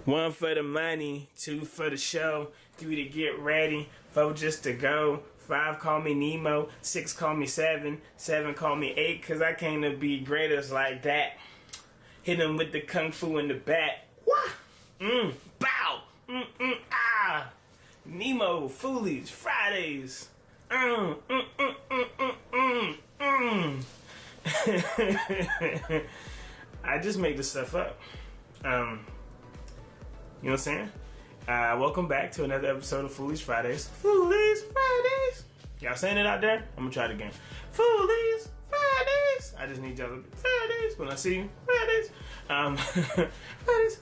1 for the money, 2 for the show, 3 to get ready, 4 just to go, 5 call me Nemo, 6 call me 7, 7 call me 8, cause I came to be greatest like that. Hit him with the kung fu in the back. Wah! Bow! Ah! Nemo, Foolies, Fridays. I just make this stuff up. You know what I'm saying? Welcome back to another episode of Foolies Fridays. Foolies Fridays. Y'all saying it out there? I'm gonna try it again. Foolies Fridays. I just need y'all to be Fridays when I see you. Fridays. Fridays.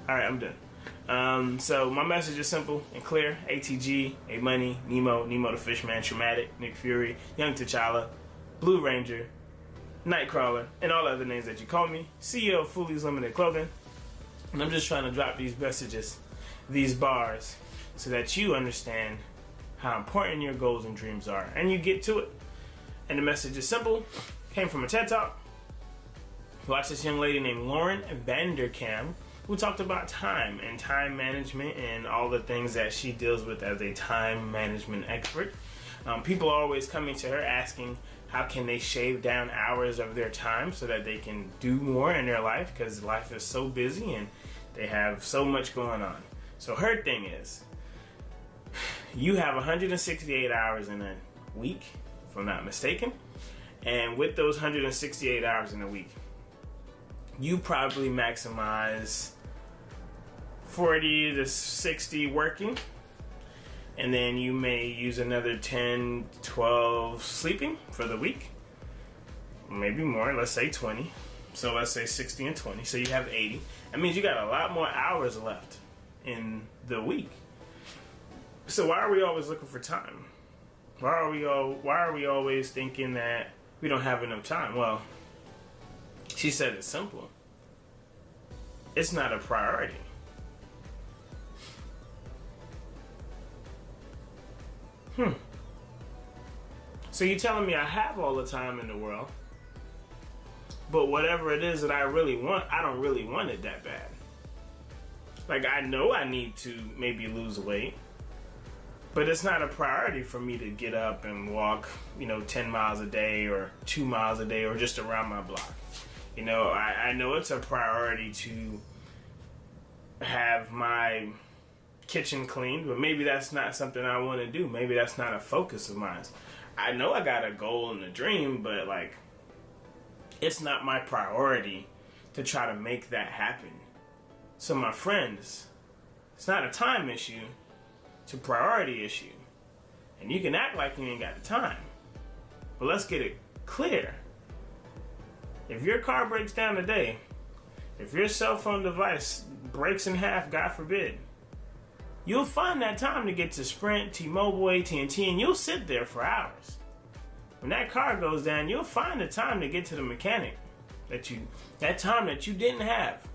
Alright, I'm done. So my message is simple and clear. ATG, A Money, Nemo, Nemo the Fishman, Traumatic, Nick Fury, Young T'Challa, Blue Ranger, Nightcrawler, and all other names that you call me. CEO of Foolies Limited Clothing. And I'm just trying to drop these messages, these bars, so that you understand how important your goals and dreams are. And you get to it. And the message is simple. Came from a TED Talk. Watch this young lady named Lauren Vanderkam, who talked about time and time management and all the things that she deals with as a time management expert. People are always coming to her asking how can they shave down hours of their time so that they can do more in their life, because life is so busy and they have so much going on. So her thing is, you have 168 hours in a week, if I'm not mistaken, and with those 168 hours in a week, you probably maximize 40 to 60 working, and then you may use another 10, 12 sleeping for the week. Maybe more, let's say 20. So let's say 60 and 20, so you have 80. That means you got a lot more hours left in the week. So why are we always looking for time? Why are we always thinking that we don't have enough time? Well, she said it's simple. It's not a priority. So you're telling me I have all the time in the world, but whatever it is that I really want, I don't really want it that bad. Like, I know I need to maybe lose weight, but it's not a priority for me to get up and walk, 10 miles a day or 2 miles a day or just around my block. I know it's a priority to have my kitchen cleaned, but maybe that's not something I want to do. Maybe that's not a focus of mine. I know I got a goal and a dream, but it's not my priority to try to make that happen. So my friends, it's not a time issue, it's a priority issue. And you can act like you ain't got the time, but let's get it clear. If your car breaks down today, if your cell phone device breaks in half, God forbid, you'll find that time to get to Sprint, T-Mobile, AT&T, and you'll sit there for hours. When that car goes down, you'll find the time to get to the mechanic that time that you didn't have.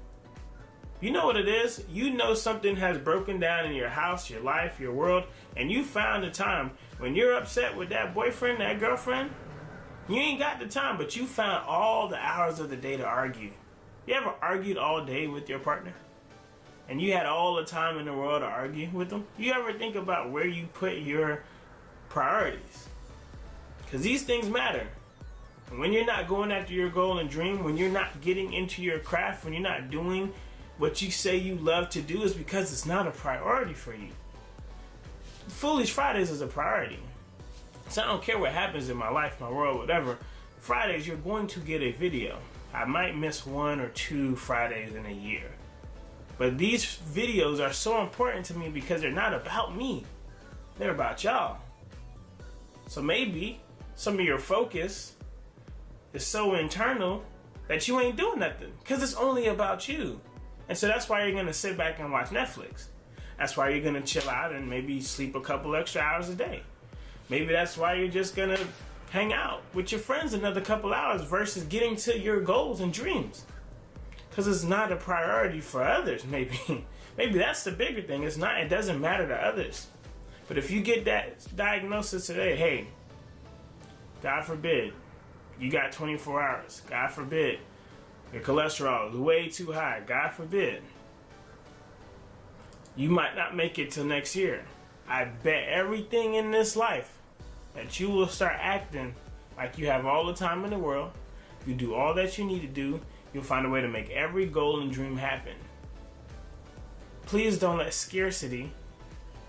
You know what it is? You know something has broken down in your house, your life, your world, and you found the time. When you're upset with that boyfriend, that girlfriend, you ain't got the time, but you found all the hours of the day to argue. You ever argued all day with your partner? And you had all the time in the world to argue with them? You ever think about where you put your priorities? Because these things matter. And when you're not going after your goal and dream, when you're not getting into your craft, when you're not doing what you say you love to do, is because it's not a priority for you. Foolish Fridays is a priority. So I don't care what happens in my life, my world, whatever. Fridays, you're going to get a video. I might miss 1 or 2 Fridays in a year. But these videos are so important to me because they're not about me. They're about y'all. So maybe some of your focus is so internal that you ain't doing nothing because it's only about you. And so that's why you're going to sit back and watch Netflix. That's why you're going to chill out and maybe sleep a couple extra hours a day. Maybe that's why you're just going to hang out with your friends another couple hours versus getting to your goals and dreams. Because it's not a priority for others, maybe. Maybe that's the bigger thing. It doesn't matter to others. But if you get that diagnosis today, hey, God forbid, you got 24 hours. God forbid, your cholesterol is way too high. God forbid. You might not make it till next year. I bet everything in this life that you will start acting like you have all the time in the world. You do all that you need to do. You'll find a way to make every goal and dream happen. Please don't let scarcity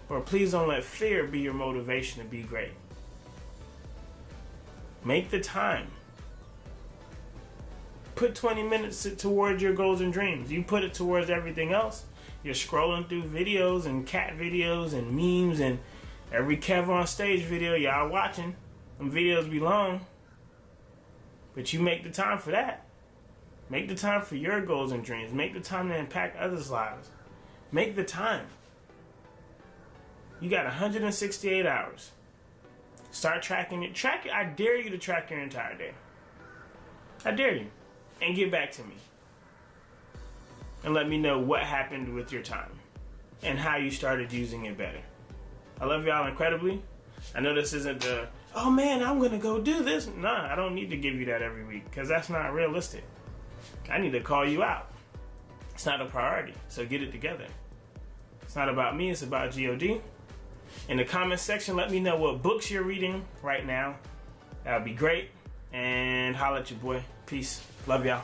or please don't let fear be your motivation to be great. Make the time. Put 20 minutes towards your goals and dreams. You put it towards everything else. You're scrolling through videos and cat videos and memes and every Kev on Stage video y'all watching. Them videos be long. But you make the time for that. Make the time for your goals and dreams. Make the time to impact others' lives. Make the time. You got 168 hours. Start tracking it. Track it. I dare you to track your entire day. I dare you. And get back to me. And let me know what happened with your time. And how you started using it better. I love y'all incredibly. I know this isn't the, oh man, I'm going to go do this. Nah, I don't need to give you that every week. Because that's not realistic. I need to call you out. It's not a priority. So get it together. It's not about me. It's about God. In the comment section, let me know what books you're reading right now. That would be great. And holla at your boy. Peace. Love y'all.